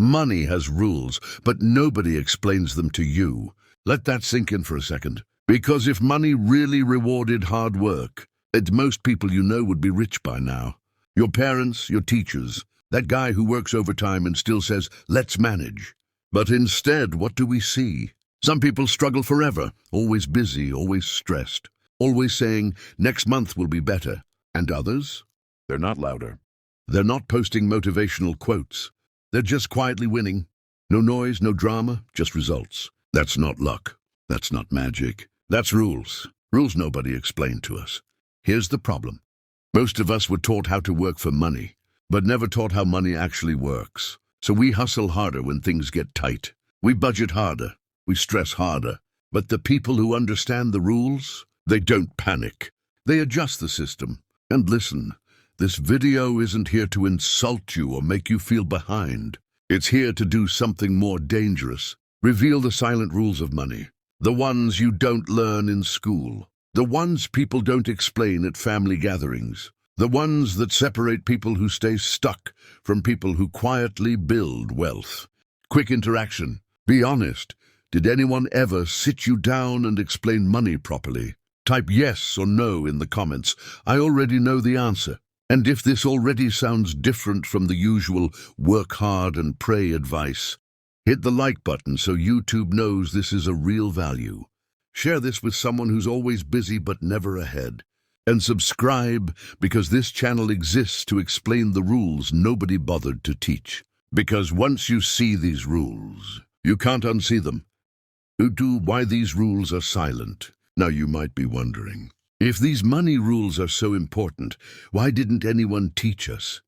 Money has rules, but nobody explains them to you. Let that sink in for a second. Because if money really rewarded hard work, most people you know would be rich by now. Your parents, your teachers, that guy who works overtime and still says, "Let's manage." But instead, what do we see? Some people struggle forever, always busy, always stressed, always saying, "Next month will be better." And others? They're not louder. They're not posting motivational quotes. They're just quietly winning. No noise, no drama, just results. That's not luck. That's not magic. That's rules. Rules nobody explained to us. Here's the problem. Most of us were taught how to work for money, but never taught how money actually works. So we hustle harder when things get tight. We budget harder. We stress harder. But the people who understand the rules, they don't panic. They adjust the system. And listen, this video isn't here to insult you or make you feel behind. It's here to do something more dangerous. Reveal the silent rules of money. The ones you don't learn in school. The ones people don't explain at family gatherings. The ones that separate people who stay stuck from people who quietly build wealth. Quick interaction. Be honest. Did anyone ever sit you down and explain money properly? Type yes or no in the comments. I already know the answer. And if this already sounds different from the usual work hard and pray advice, hit the like button so YouTube knows this is a real value. Share this with someone who's always busy but never ahead. And subscribe, because this channel exists to explain the rules nobody bothered to teach. Because once you see these rules, you can't unsee them. Why these rules are silent? Now you might be wondering, if these money rules are so important, why didn't anyone teach us?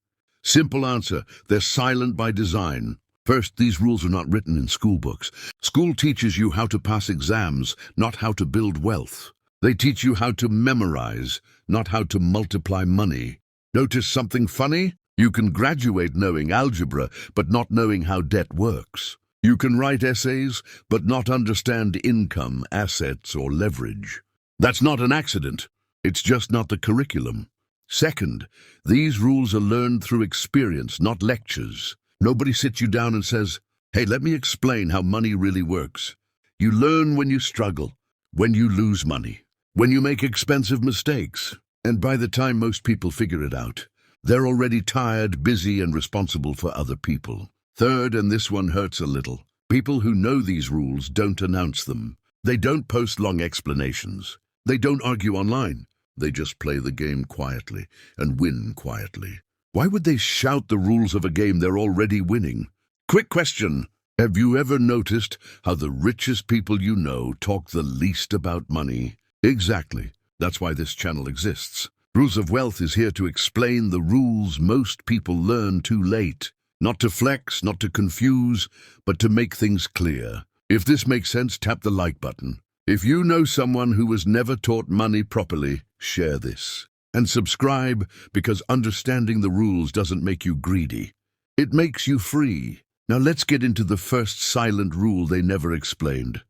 Simple answer, they're silent by design. First, these rules are not written in school books. School teaches you how to pass exams, not how to build wealth. They teach you how to memorize, not how to multiply money. Notice something funny? You can graduate knowing algebra, but not knowing how debt works. You can write essays, but not understand income, assets, or leverage. That's not an accident. It's just not the curriculum. Second, these rules are learned through experience, not lectures. Nobody sits you down and says, "Hey, let me explain how money really works." You learn when you struggle, when you lose money, when you make expensive mistakes. And by the time most people figure it out, they're already tired, busy, and responsible for other people. Third, and this one hurts a little, people who know these rules don't announce them. They don't post long explanations. They don't argue online. They just play the game quietly and win quietly. Why would they shout the rules of a game they're already winning? Quick question. Have you ever noticed how the richest people you know talk the least about money? Exactly. That's why this channel exists. Rules of Wealth is here to explain the rules most people learn too late. Not to flex, not to confuse, but to make things clear. If this makes sense, tap the like button. If you know someone who was never taught money properly, share this. And subscribe, because understanding the rules doesn't make you greedy. It makes you free. Now let's get into the first silent rule they never explained.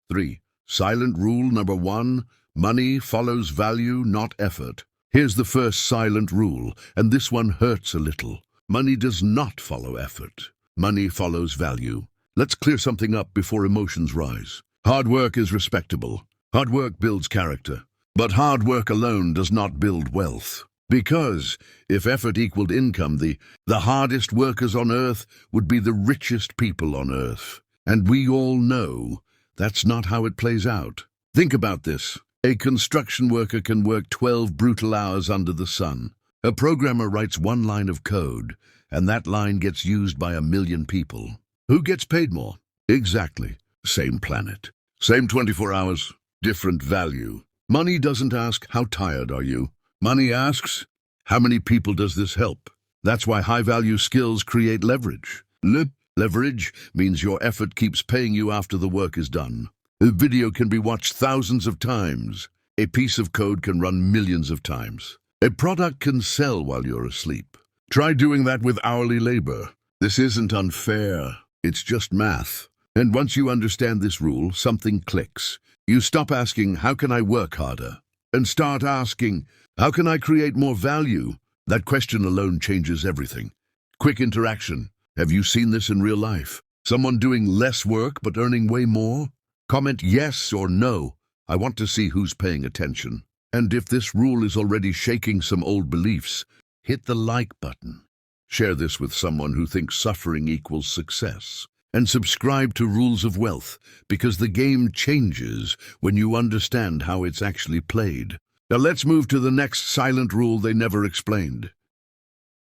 3. Silent rule number 1. Money follows value, not effort. Here's the first silent rule, and this one hurts a little. Money does not follow effort. Money follows value. Let's clear something up before emotions rise. Hard work is respectable. Hard work builds character. But hard work alone does not build wealth. Because if effort equaled income, the hardest workers on earth would be the richest people on earth. And we all know that's not how it plays out. Think about this. A construction worker can work 12 brutal hours under the sun. A programmer writes one line of code, and that line gets used by 1 million people. Who gets paid more? Exactly. Same planet. Same 24 hours. Different value. Money doesn't ask, "How tired are you?" Money asks, "How many people does this help?" That's why high-value skills create leverage. Leverage means your effort keeps paying you after the work is done. A video can be watched thousands of times. A piece of code can run millions of times. A product can sell while you're asleep. Try doing that with hourly labor. This isn't unfair. It's just math. And once you understand this rule, something clicks. You stop asking, "How can I work harder?" and start asking, "How can I create more value?" That question alone changes everything. Quick interaction. Have you seen this in real life? Someone doing less work but earning way more? Comment yes or no. I want to see who's paying attention. And if this rule is already shaking some old beliefs, hit the like button. Share this with someone who thinks suffering equals success. And subscribe to Rules of Wealth, because the game changes when you understand how it's actually played. Now let's move to the next silent rule they never explained.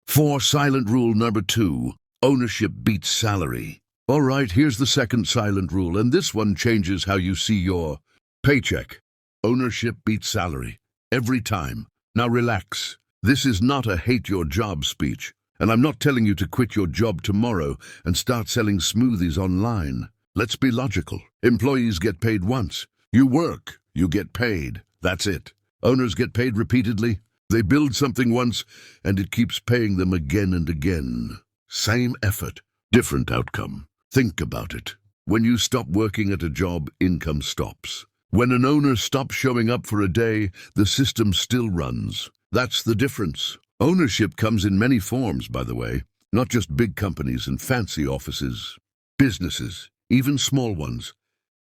Silent rule number 2, ownership beats salary. All right, here's the second silent rule, and this one changes how you see your paycheck. Ownership beats salary. Every time. Now relax. This is not a hate your job speech. And I'm not telling you to quit your job tomorrow and start selling smoothies online. Let's be logical. Employees get paid once. You work, you get paid. That's it. Owners get paid repeatedly. They build something once, and it keeps paying them again and again. Same effort, different outcome. Think about it. When you stop working at a job, income stops. When an owner stops showing up for a day, the system still runs. That's the difference. Ownership comes in many forms, by the way, not just big companies and fancy offices. Businesses, even small ones.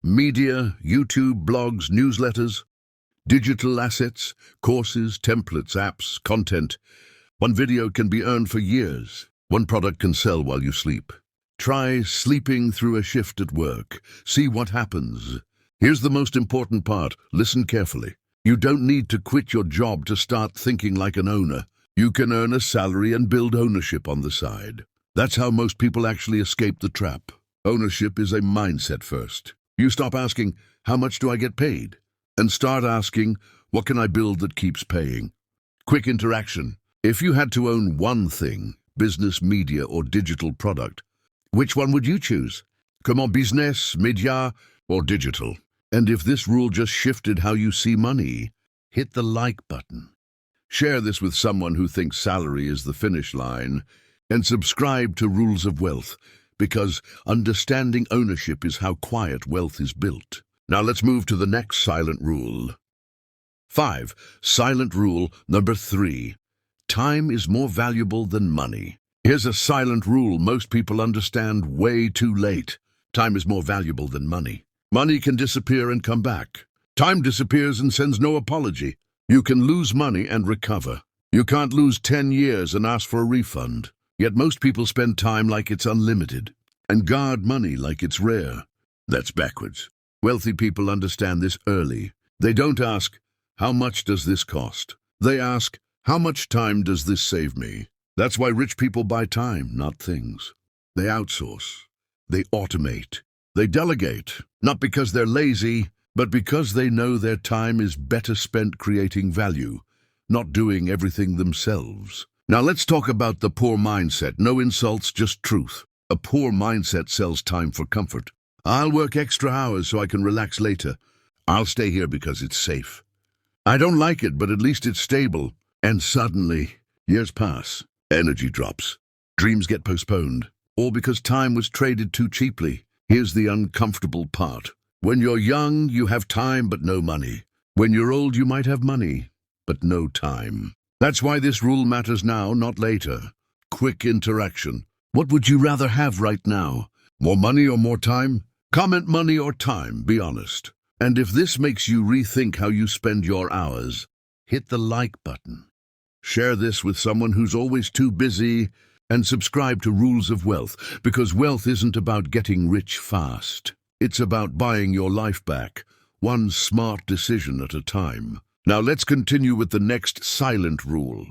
Media, YouTube, blogs, newsletters. Digital assets, courses, templates, apps, content. One video can be earned for years. One product can sell while you sleep. Try sleeping through a shift at work. See what happens. Here's the most important part. Listen carefully. You don't need to quit your job to start thinking like an owner. You can earn a salary and build ownership on the side. That's how most people actually escape the trap. Ownership is a mindset first. You stop asking, how much do I get paid? And start asking, what can I build that keeps paying? Quick interaction. If you had to own one thing, business, media, or digital product, which one would you choose? Come on, business, media, or digital? And if this rule just shifted how you see money, hit the like button. Share this with someone who thinks salary is the finish line, and subscribe to Rules of Wealth, because understanding ownership is how quiet wealth is built. Now let's move to the next silent rule. 5. Silent rule number 3. Time is more valuable than money. Here's a silent rule most people understand way too late. Time is more valuable than money. Money can disappear and come back. Time disappears and sends no apology. You can lose money and recover. You can't lose 10 years and ask for a refund. Yet most people spend time like it's unlimited and guard money like it's rare. That's backwards. Wealthy people understand this early. They don't ask, how much does this cost? They ask, how much time does this save me? That's why rich people buy time, not things. They outsource. They automate. They delegate, not because they're lazy, but because they know their time is better spent creating value, not doing everything themselves. Now let's talk about the poor mindset. No insults, just truth. A poor mindset sells time for comfort. I'll work extra hours so I can relax later. I'll stay here because it's safe. I don't like it, but at least it's stable. And suddenly, years pass, energy drops, dreams get postponed, all because time was traded too cheaply. Here's the uncomfortable part. When you're young, you have time but no money. When you're old, you might have money, but no time. That's why this rule matters now, not later. Quick interaction. What would you rather have right now? More money or more time? Comment money or time, be honest. And if this makes you rethink how you spend your hours, hit the like button. Share this with someone who's always too busy, and subscribe to Rules of Wealth, because wealth isn't about getting rich fast. It's about buying your life back, one smart decision at a time. Now let's continue with the next silent rule.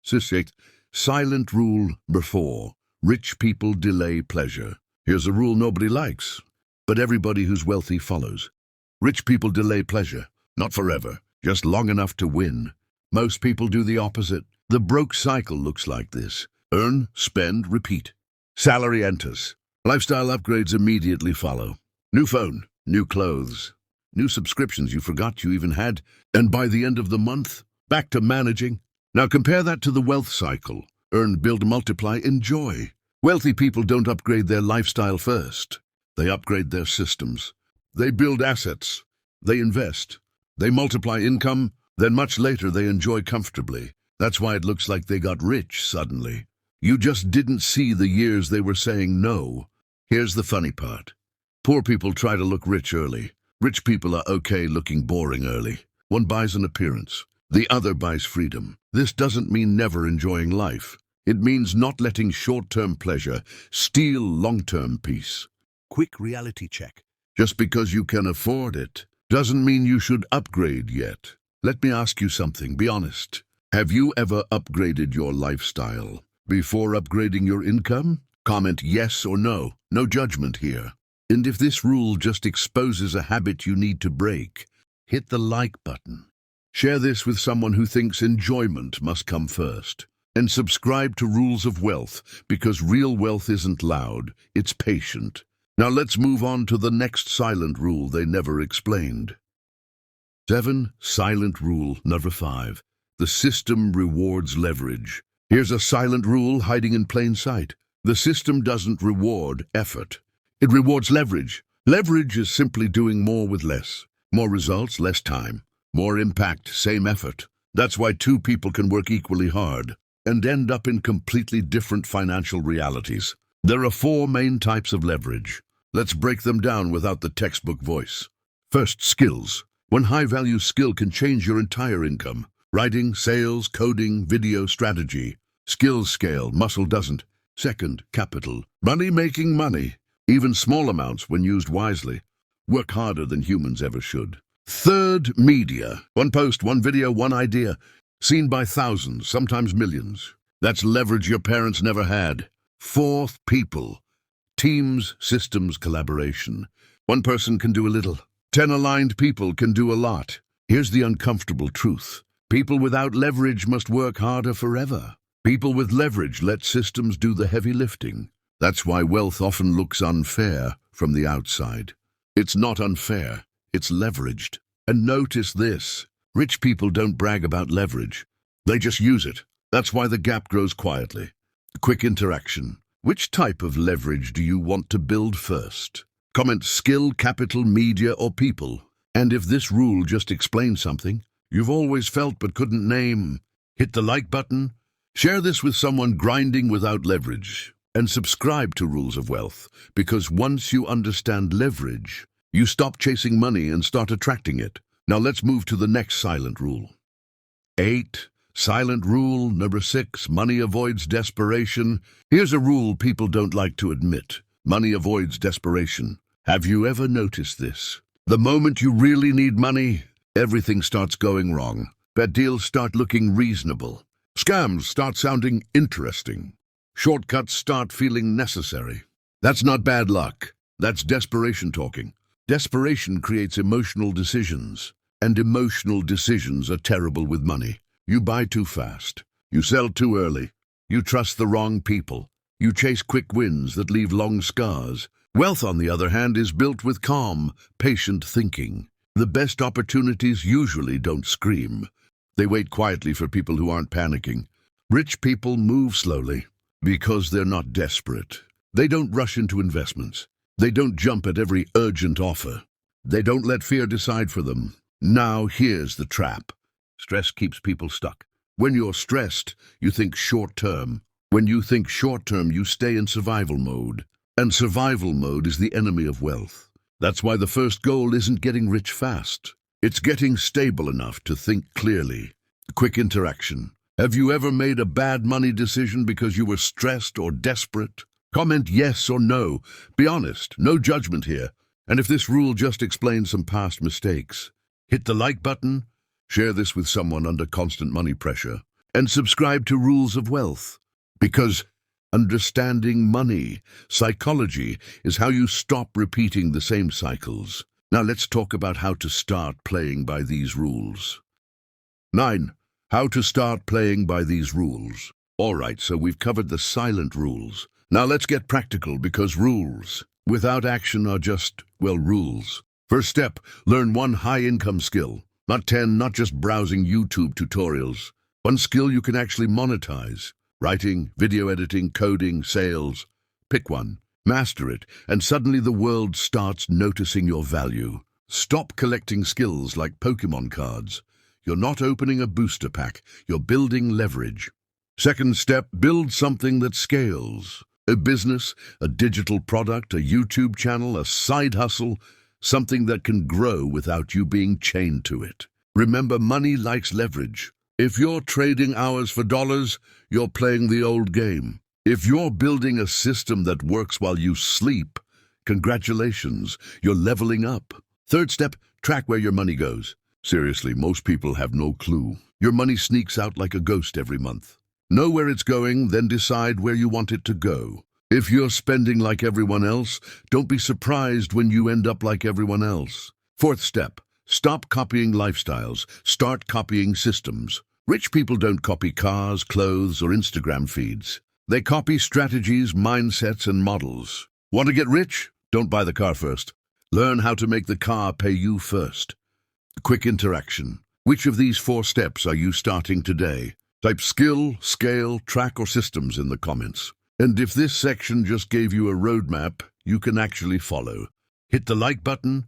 Silent rule number 4. Rich people delay pleasure. Here's a rule nobody likes, but everybody who's wealthy follows. Rich people delay pleasure, not forever, just long enough to win. Most people do the opposite. The broke cycle looks like this. Earn, spend, repeat. Salary enters. Lifestyle upgrades immediately follow. New phone, new clothes, new subscriptions you forgot you even had, and by the end of the month, back to managing. Now compare that to the wealth cycle. Earn, build, multiply, enjoy. Wealthy people don't upgrade their lifestyle first. They upgrade their systems. They build assets. They invest. They multiply income. Then much later they enjoy comfortably. That's why it looks like they got rich suddenly. You just didn't see the years they were saying no. Here's the funny part. Poor people try to look rich early. Rich people are okay looking boring early. One buys an appearance. The other buys freedom. This doesn't mean never enjoying life. It means not letting short-term pleasure steal long-term peace. Quick reality check. Just because you can afford it doesn't mean you should upgrade yet. Let me ask you something, be honest. Have you ever upgraded your lifestyle before upgrading your income? Comment yes or no. No judgment here. And if this rule just exposes a habit you need to break, hit the like button. Share this with someone who thinks enjoyment must come first. And subscribe to Rules of Wealth, because real wealth isn't loud, it's patient. Now let's move on to the next silent rule they never explained. 7. Silent rule number 5. The system rewards leverage. Here's a silent rule hiding in plain sight. The system doesn't reward effort. It rewards leverage. Leverage is simply doing more with less. More results, less time. More impact, same effort. That's why two people can work equally hard and end up in completely different financial realities. There are 4 main types of leverage. Let's break them down without the textbook voice. First, skills. One high-value skill can change your entire income. Writing, sales, coding, video, strategy. Skills scale, muscle doesn't. Second, capital. Money making money. Even small amounts, when used wisely, work harder than humans ever should. Third, media. One post, one video, one idea. Seen by thousands, sometimes millions. That's leverage your parents never had. Fourth, people. Teams, systems, collaboration. One person can do a little. 10 aligned people can do a lot. Here's the uncomfortable truth. People without leverage must work harder forever. People with leverage let systems do the heavy lifting. That's why wealth often looks unfair from the outside. It's not unfair, it's leveraged. And notice this. Rich people don't brag about leverage. They just use it. That's why the gap grows quietly. Quick interaction. Which type of leverage do you want to build first? Comment skill, capital, media, or people. And if this rule just explains something you've always felt but couldn't name, hit the like button. Share this with someone grinding without leverage. And subscribe to Rules of Wealth, because once you understand leverage, you stop chasing money and start attracting it. Now let's move to the next silent rule. 8. Silent rule number 6. Money avoids desperation. Here's a rule people don't like to admit. Money avoids desperation. Have you ever noticed this? The moment you really need money, everything starts going wrong. Bad deals start looking reasonable. Scams start sounding interesting. Shortcuts start feeling necessary. That's not bad luck. That's desperation talking. Desperation creates emotional decisions, and emotional decisions are terrible with money. You buy too fast. You sell too early. You trust the wrong people. You chase quick wins that leave long scars. Wealth, on the other hand, is built with calm, patient thinking. The best opportunities usually don't scream. They wait quietly for people who aren't panicking. Rich people move slowly because they're not desperate. They don't rush into investments. They don't jump at every urgent offer. They don't let fear decide for them. Now here's the trap. Stress keeps people stuck. When you're stressed, you think short-term. When you think short-term, you stay in survival mode. And survival mode is the enemy of wealth. That's why the first goal isn't getting rich fast. It's getting stable enough to think clearly. Quick interaction. Have you ever made a bad money decision because you were stressed or desperate? Comment yes or no. Be honest, no judgment here. And if this rule just explains some past mistakes, hit the like button, share this with someone under constant money pressure, and subscribe to Rules of Wealth. Because understanding money psychology is how you stop repeating the same cycles. Now let's talk about how to start playing by these rules. 9. How to start playing by these rules. All right, so we've covered the silent rules. Now let's get practical, because rules without action are just, well, rules. First step, learn one high-income skill. Not 10, not just browsing YouTube tutorials. One skill you can actually monetize. Writing, video editing, coding, sales. Pick one, master it, and suddenly the world starts noticing your value. Stop collecting skills like Pokemon cards. You're not opening a booster pack, you're building leverage. Second step, build something that scales. A business, a digital product, a YouTube channel, a side hustle, something that can grow without you being chained to it. Remember, money likes leverage. If you're trading hours for dollars, you're playing the old game. If you're building a system that works while you sleep, congratulations, you're leveling up. Third step, track where your money goes. Seriously, most people have no clue. Your money sneaks out like a ghost every month. Know where it's going, then decide where you want it to go. If you're spending like everyone else, don't be surprised when you end up like everyone else. Fourth step, stop copying lifestyles, start copying systems. Rich people don't copy cars, clothes, or Instagram feeds. They copy strategies, mindsets, and models. Want to get rich? Don't buy the car first. Learn how to make the car pay you first. Quick interaction. Which of these 4 steps are you starting today? Type skill, scale, track, or systems in the comments. And if this section just gave you a roadmap, you can actually follow. Hit the like button,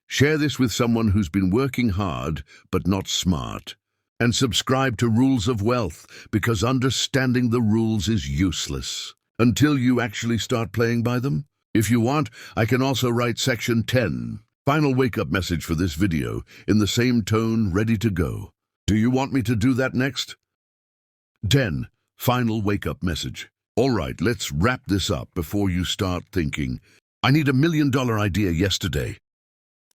share this with someone who's been working hard but not smart, and subscribe to Rules of Wealth, because understanding the rules is useless until you actually start playing by them. If you want, I can also write section 10, final wake-up message for this video, in the same tone, ready to go. Do you want me to do that next? 10. Final wake-up message. All right, let's wrap this up before you start thinking, I need $1 million idea yesterday.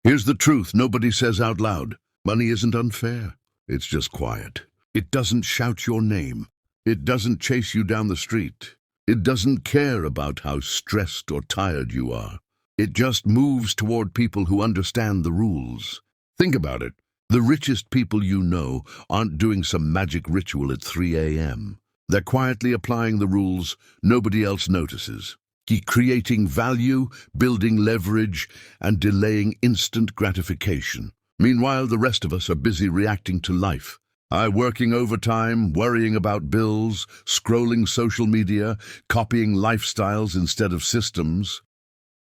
Here's the truth nobody says out loud. Money isn't unfair. It's just quiet. It doesn't shout your name. It doesn't chase you down the street. It doesn't care about how stressed or tired you are. It just moves toward people who understand the rules. Think about it. The richest people you know aren't doing some magic ritual at 3 a.m. They're quietly applying the rules nobody else notices. Creating value, building leverage, and delaying instant gratification. Meanwhile, the rest of us are busy reacting to life. Working overtime, worrying about bills, scrolling social media, copying lifestyles instead of systems,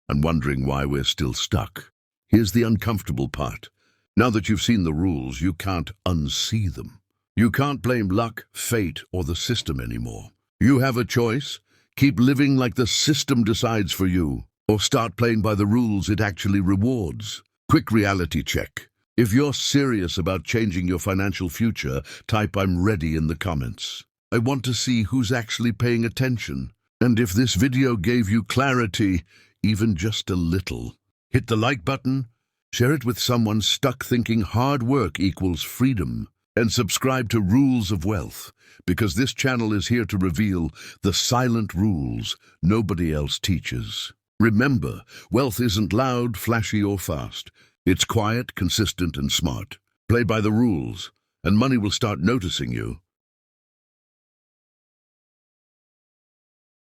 and wondering why we're still stuck. Here's the uncomfortable part. Now that you've seen the rules, you can't unsee them. You can't blame luck, fate, or the system anymore. You have a choice. Keep living like the system decides for you, or start playing by the rules it actually rewards. Quick reality check. If you're serious about changing your financial future, type I'm ready in the comments. I want to see who's actually paying attention. And if this video gave you clarity, even just a little, hit the like button, share it with someone stuck thinking hard work equals freedom, and subscribe to Rules of Wealth, because this channel is here to reveal the silent rules nobody else teaches. Remember, wealth isn't loud, flashy, or fast. It's quiet, consistent, and smart. Play by the rules, and money will start noticing you.